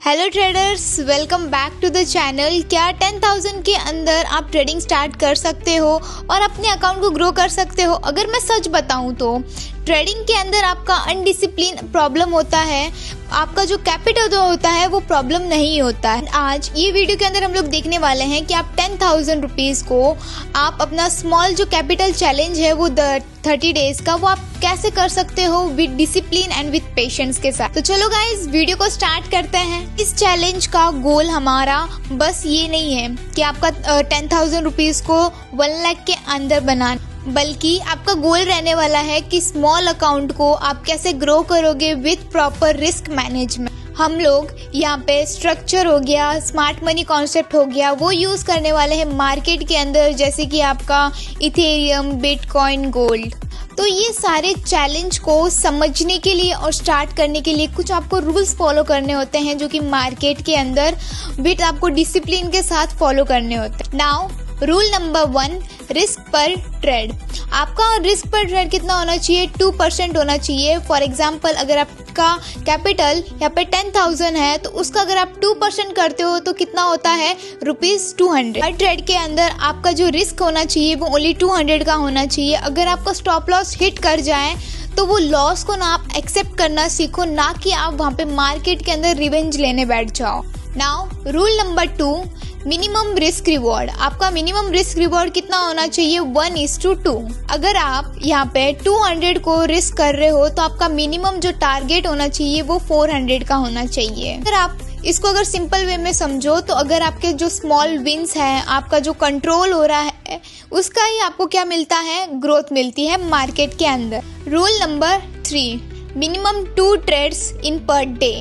Hello traders, welcome back to the channel. क्या 10,000 के अंदर आप ट्रेडिंग स्टार्ट कर सकते हो और अपने अकाउंट को ग्रो कर सकते हो? अगर मैं सच बताऊं तो ट्रेडिंग के अंदर आपका अनडिसिप्लिन प्रॉब्लम होता है, आपका जो कैपिटल जो होता है वो प्रॉब्लम नहीं होता है। आज ये वीडियो के अंदर हम लोग देखने वाले हैं कि आप 10,000 रुपीज़ को आप अपना स्मॉल जो कैपिटल चैलेंज है वो 30 डेज का वो आप कैसे कर सकते हो with discipline and with patience के साथ। तो चलो गाइस, वीडियो को स्टार्ट करते हैं। इस चैलेंज का गोल हमारा बस ये नहीं है कि आपका 10,000 रुपीज़ को 1 लाख के अंदर बनाना, बल्कि आपका गोल रहने वाला है कि स्मॉल अकाउंट को आप कैसे ग्रो करोगे विथ प्रॉपर रिस्क मैनेजमेंट। हम लोग यहाँ पे स्ट्रक्चर हो गया, स्मार्ट मनी कॉन्सेप्ट हो गया, वो यूज़ करने वाले हैं मार्केट के अंदर, जैसे कि आपका इथेरियम, बिटकॉइन, गोल्ड। तो ये सारे चैलेंज को समझने के लिए और स्टार्ट करने के लिए कुछ आपको रूल्स फॉलो करने होते हैं, जो कि मार्केट के अंदर विथ आपको डिसिप्लिन के साथ फॉलो करने होते हैं। नाउ रूल नंबर 1, रिस्क पर ट्रेड। आपका रिस्क पर ट्रेड कितना होना चाहिए? 2% होना चाहिए। फॉर एग्जाम्पल, अगर आपका कैपिटल यहाँ पे 10,000 है तो उसका अगर आप 2% करते हो तो कितना होता है? ₹200। हर ट्रेड के अंदर आपका जो रिस्क होना चाहिए वो ओनली 200 का होना चाहिए। अगर आपका स्टॉप लॉस हिट कर जाए तो वो लॉस को ना आप एक्सेप्ट करना सीखो, ना कि आप वहाँ पे मार्केट के अंदर रिवेंज लेने बैठ जाओ। Now rule number 2, minimum risk reward. आपका मिनिमम रिस्क रिवॉर्ड कितना होना चाहिए? 1:2। अगर आप यहाँ पे 200 को रिस्क कर रहे हो तो आपका मिनिमम जो टारगेट होना चाहिए वो 400 का होना चाहिए। अगर आप इसको अगर सिंपल वे में समझो तो अगर आपके जो स्मॉल विंस हैं, आपका जो कंट्रोल हो रहा है, उसका ही आपको क्या मिलता है? ग्रोथ मिलती है मार्केट के अंदर। Rule number 3, minimum 2 trades in per day.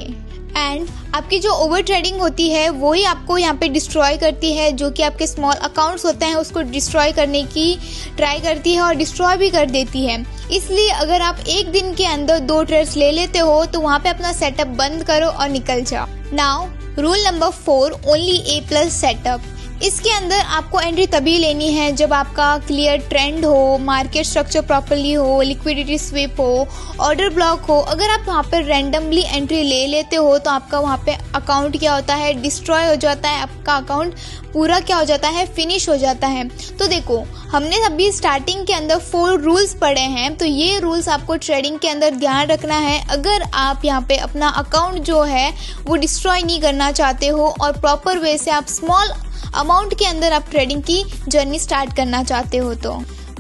And आपकी जो ओवर ट्रेडिंग होती है वही आपको यहाँ पे डिस्ट्रॉय करती है, जो कि आपके स्मॉल अकाउंट्स होते हैं उसको डिस्ट्रॉय करने की ट्राई करती है और डिस्ट्रॉय भी कर देती है। इसलिए अगर आप एक दिन के अंदर 2 ट्रेड्स ले लेते हो तो वहाँ पे अपना सेटअप बंद करो और निकल जाओ। Now rule number 4, only A+ setup. इसके अंदर आपको एंट्री तभी लेनी है जब आपका क्लियर ट्रेंड हो, मार्केट स्ट्रक्चर प्रॉपर्ली हो, लिक्विडिटी स्विप हो, ऑर्डर ब्लॉक हो। अगर आप वहाँ पे रैंडमली एंट्री ले लेते हो तो आपका वहाँ पे अकाउंट क्या होता है? डिस्ट्रॉय हो जाता है। आपका अकाउंट पूरा क्या हो जाता है? फिनिश हो जाता है। तो देखो, हमने अभी स्टार्टिंग के अंदर 4 रूल्स पढ़े हैं, तो ये रूल्स आपको ट्रेडिंग के अंदर ध्यान रखना है। अगर आप यहाँ पे अपना अकाउंट जो है वो डिस्ट्रॉय नहीं करना चाहते हो और प्रॉपर वे से आप स्मॉल अमाउंट के अंदर आप ट्रेडिंग की जर्नी स्टार्ट करना चाहते हो। तो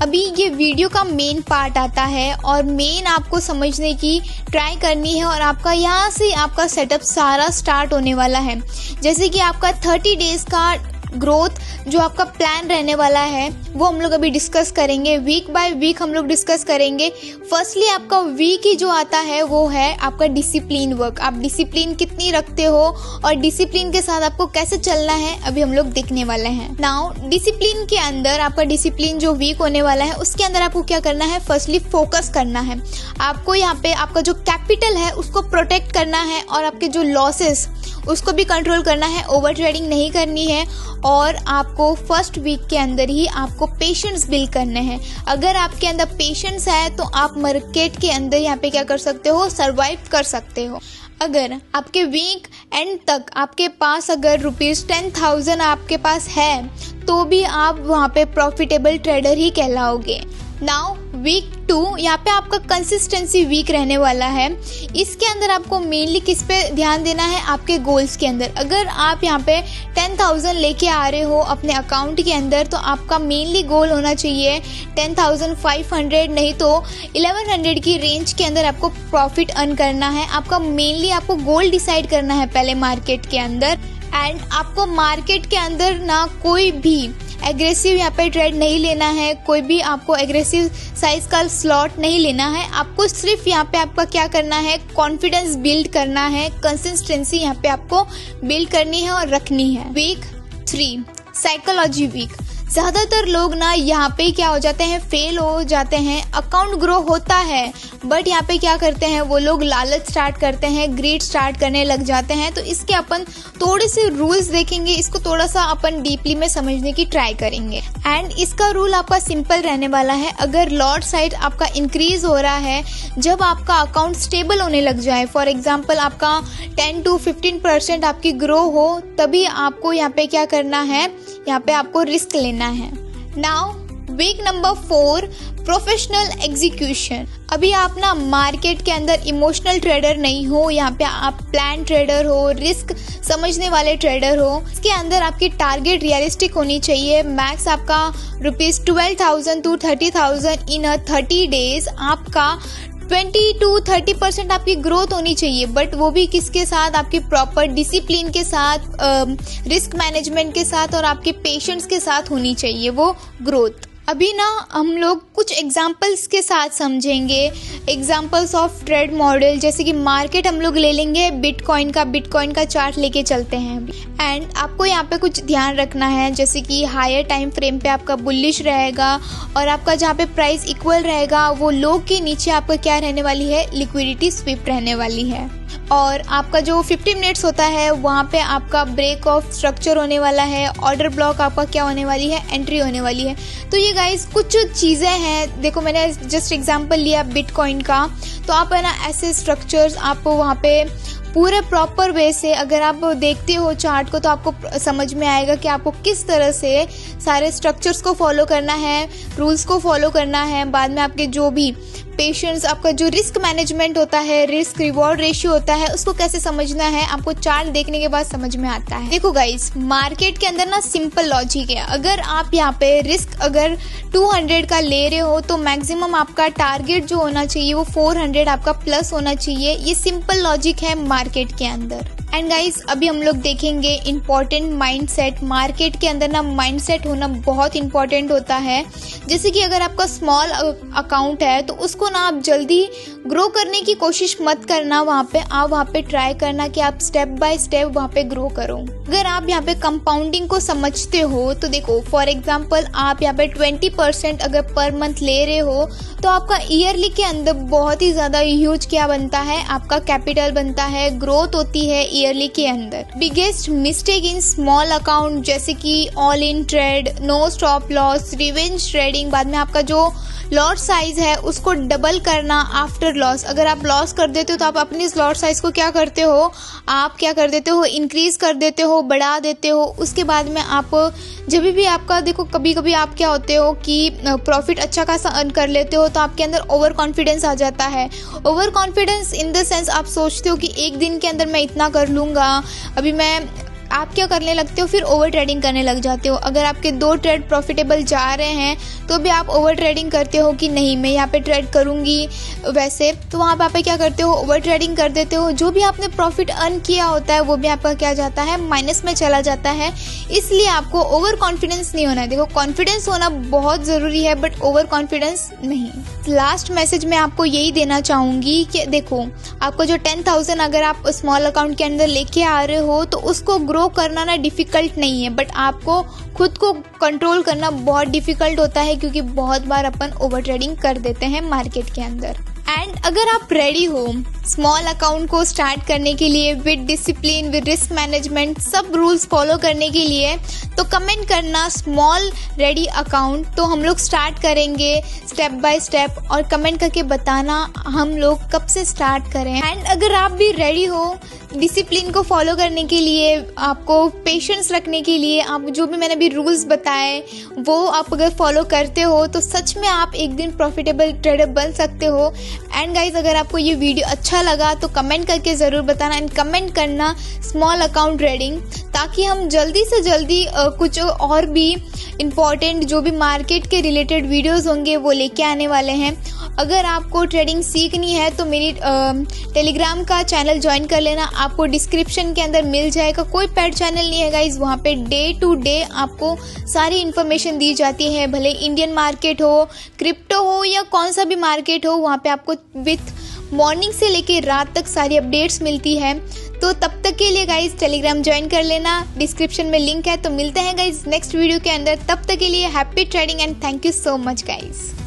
अभी ये वीडियो का मेन पार्ट आता है और मेन आपको समझने की ट्राई करनी है, और आपका यहाँ से आपका सेटअप सारा स्टार्ट होने वाला है। जैसे कि आपका 30 डेज का ग्रोथ जो आपका प्लान रहने वाला है वो हम लोग अभी डिस्कस करेंगे। वीक बाय वीक हम लोग डिस्कस करेंगे। फर्स्टली आपका वीक ही जो आता है वो है आपका डिसिप्लिन वर्क। आप डिसिप्लिन कितनी रखते हो और डिसिप्लिन के साथ आपको कैसे चलना है अभी हम लोग देखने वाले हैं। नाउ डिसिप्लिन के अंदर आपका डिसिप्लिन जो वीक होने वाला है उसके अंदर आपको क्या करना है? फर्स्टली फोकस करना है। आपको यहाँ पे आपका जो कैपिटल है उसको प्रोटेक्ट करना है और आपके जो लॉसेस उसको भी कंट्रोल करना है। ओवर ट्रेडिंग नहीं करनी है और आपको फर्स्ट वीक के अंदर ही आपको पेशेंस बिल्ड करने हैं। अगर आपके अंदर पेशेंस है तो आप मार्केट के अंदर यहाँ पे क्या कर सकते हो? सर्वाइव कर सकते हो। अगर आपके वीक एंड तक आपके पास अगर ₹10,000 आपके पास है तो भी आप वहाँ पे प्रॉफिटेबल ट्रेडर ही कहलाओगे। नाउ वीक 2, यहाँ पे आपका कंसिस्टेंसी वीक रहने वाला है। इसके अंदर आपको मेनली किस पे ध्यान देना है? आपके गोल्स के अंदर। अगर आप यहाँ पे 10,000 लेके आ रहे हो अपने अकाउंट के अंदर तो आपका मेनली गोल होना चाहिए 10,500, नहीं तो 1100 की रेंज के अंदर आपको प्रॉफिट अर्न करना है। आपका मेनली आपको गोल डिसाइड करना है पहले मार्केट के अंदर। एंड आपको मार्केट के अंदर ना कोई भी एग्रेसिव यहाँ पे ट्रेड नहीं लेना है, कोई भी आपको एग्रेसिव साइज का स्लॉट नहीं लेना है। आपको सिर्फ यहाँ पे आपका क्या करना है? कॉन्फिडेंस बिल्ड करना है, कंसिस्टेंसी यहाँ पे आपको बिल्ड करनी है और रखनी है। Week 3, psychology week. ज़्यादातर लोग ना यहाँ पे क्या हो जाते हैं, फेल हो जाते हैं। अकाउंट ग्रो होता है बट यहाँ पे क्या करते हैं वो लोग, लालच स्टार्ट करते हैं, ग्रीड स्टार्ट करने लग जाते हैं। तो इसके अपन थोड़े से रूल्स देखेंगे, इसको थोड़ा सा अपन डीपली में समझने की ट्राई करेंगे। एंड इसका रूल आपका सिंपल रहने वाला है। अगर लॉट साइज आपका इंक्रीज हो रहा है, जब आपका अकाउंट स्टेबल होने लग जाए, फॉर एग्जाम्पल आपका 10 to 15% आपकी ग्रो हो, तभी आपको यहाँ पे क्या करना है, यहाँ पे आपको रिस्क लेना है। Now week number 4, professional execution. अभी आप ना मार्केट के अंदर इमोशनल ट्रेडर नहीं हो, यहाँ पे आप प्लान ट्रेडर हो, रिस्क समझने वाले ट्रेडर हो। इसके अंदर आपकी टारगेट रियलिस्टिक होनी चाहिए। मैक्स आपका ₹12,000 to 30,000 इन 30 डेज। आपका 20 to 30% आपकी ग्रोथ होनी चाहिए, बट वो भी किसके साथ, आपकी प्रॉपर डिसिप्लिन के साथ, रिस्क मैनेजमेंट के साथ और आपके पेशेंस के साथ होनी चाहिए वो ग्रोथ। अभी ना हम लोग कुछ एग्जांपल्स के साथ समझेंगे, एग्जांपल्स ऑफ ट्रेड मॉडल। जैसे कि मार्केट हम लोग ले लेंगे बिटकॉइन का चार्ट लेके चलते हैं अभी। एंड आपको यहाँ पे कुछ ध्यान रखना है, जैसे कि हायर टाइम फ्रेम पे आपका बुलिश रहेगा और आपका जहाँ पे प्राइस इक्वल रहेगा वो लो के नीचे आपका क्या रहने वाली है, लिक्विडिटी स्वीप रहने वाली है। और आपका जो 50 मिनट्स होता है वहाँ पे आपका ब्रेक ऑफ स्ट्रक्चर होने वाला है, ऑर्डर ब्लॉक आपका क्या होने वाली है, एंट्री होने वाली है। तो ये गाइस कुछ चीज़ें हैं। देखो मैंने जस्ट एग्जांपल लिया बिटकॉइन का, तो आप है ना ऐसे स्ट्रक्चर्स आपको वहाँ पे पूरे प्रॉपर वे से अगर आप देखते हो चार्ट को, तो आपको समझ में आएगा कि आपको किस तरह से सारे स्ट्रक्चर्स को फॉलो करना है, रूल्स को फॉलो करना है। बाद में आपके जो भी पेशेंस, आपका जो रिस्क मैनेजमेंट होता है, रिस्क रिवॉर्ड रेशियो होता है, उसको कैसे समझना है आपको चार्ट देखने के बाद समझ में आता है। देखो गाइस, मार्केट के अंदर ना सिंपल लॉजिक है। अगर आप यहाँ पे रिस्क अगर 200 का ले रहे हो तो मैक्सिमम आपका टारगेट जो होना चाहिए वो 400 आपका प्लस होना चाहिए। ये सिंपल लॉजिक है मार्केट के अंदर। एंड गाइस, अभी हम लोग देखेंगे इम्पॉर्टेंट माइंडसेट। मार्केट के अंदर ना माइंडसेट होना बहुत इंपॉर्टेंट होता है। जैसे कि अगर आपका स्मॉल अकाउंट है तो उसको ना आप जल्दी ग्रो करने की कोशिश मत करना। वहाँ पे ट्राई करना कि आप स्टेप बाय स्टेप वहाँ पे ग्रो करो। अगर आप यहाँ पे कंपाउंडिंग को समझते हो तो देखो, फॉर एग्जाम्पल आप यहाँ पे 20% अगर पर मंथ ले रहे हो तो आपका ईयरली के अंदर बहुत ही ज़्यादा ह्यूज क्या बनता है, आपका कैपिटल बनता है, ग्रोथ होती है ईयरली के अंदर। Biggest mistake in small account जैसे कि all in trade, no stop loss, revenge trading. बाद में आपका जो लॉट साइज है उसको डबल करना आफ्टर लॉस। अगर आप लॉस कर देते हो तो आप अपनी इस लॉट साइज को क्या करते हो, आप क्या कर देते हो, इंक्रीज कर देते हो, बढ़ा देते हो। उसके बाद में आप जब भी आपका देखो, कभी कभी आप क्या होते हो कि प्रॉफिट अच्छा खासा अर्न कर लेते हो तो आपके अंदर ओवर कॉन्फिडेंस आ जाता है। Over confidence in the sense आप सोचते हो कि एक दिन के अंदर मैं इतना कर लूँगा, अभी मैं, आप क्या करने लगते हो, फिर ओवर ट्रेडिंग करने लग जाते हो। अगर आपके 2 ट्रेड प्रॉफिटेबल जा रहे हैं तो भी आप ओवर ट्रेडिंग करते हो कि नहीं मैं यहाँ पे ट्रेड करूँगी वैसे, तो वहाँ पे आप क्या करते हो, ओवर ट्रेडिंग कर देते हो। जो भी आपने प्रॉफिट अर्न किया होता है वो भी आपका क्या जाता है, माइनस में चला जाता है। इसलिए आपको ओवर कॉन्फिडेंस नहीं होना है। देखो, कॉन्फिडेंस होना बहुत ज़रूरी है बट ओवर कॉन्फिडेंस नहीं। लास्ट मैसेज मैं आपको यही देना चाहूँगी कि देखो, आपको जो 10,000 अगर आप स्मॉल अकाउंट के अंदर लेके आ रहे हो तो उसको ग्रो करना ना डिफ़िकल्ट नहीं है, बट आपको खुद को कंट्रोल करना बहुत डिफ़िकल्ट होता है क्योंकि बहुत बार अपन ओवर ट्रेडिंग कर देते हैं मार्केट के अंदर। एंड अगर आप रेडी हो स्मॉल अकाउंट को स्टार्ट करने के लिए with discipline, with risk management, सब रूल्स फॉलो करने के लिए, तो कमेंट करना स्मॉल रेडी अकाउंट। तो हम लोग स्टार्ट करेंगे स्टेप बाय स्टेप और कमेंट करके बताना हम लोग कब से स्टार्ट करें। एंड अगर आप भी रेडी हो डिसिप्लिन को फॉलो करने के लिए, आपको पेशेंस रखने के लिए, आप जो भी मैंने अभी रूल्स बताए वो आप अगर फॉलो करते हो तो सच में आप एक दिन प्रॉफिटेबल ट्रेडर बन सकते हो। एंड गाइज, अगर आपको ये वीडियो अच्छा लगा तो कमेंट करके ज़रूर बताना। एंड कमेंट करना स्मॉल अकाउंट ट्रेडिंग, ताकि हम जल्दी से जल्दी कुछ और भी इम्पॉर्टेंट जो भी मार्केट के रिलेटेड वीडियोस होंगे वो लेके आने वाले हैं। अगर आपको ट्रेडिंग सीखनी है तो मेरी टेलीग्राम का चैनल ज्वाइन कर लेना, आपको डिस्क्रिप्शन के अंदर मिल जाएगा। कोई पेड चैनल नहीं है गाइज, वहाँ पे डे टू डे आपको सारी इन्फॉर्मेशन दी जाती है। भले इंडियन मार्केट हो, क्रिप्टो हो या कौन सा भी मार्केट हो, वहाँ पे आपको विथ मॉर्निंग से लेके रात तक सारी अपडेट्स मिलती है। तो तब तक के लिए गाइज टेलीग्राम ज्वाइन कर लेना, डिस्क्रिप्शन में लिंक है। तो मिलते हैं गाइज नेक्स्ट वीडियो के अंदर, तब तक के लिए happy trading and thank you so much guys.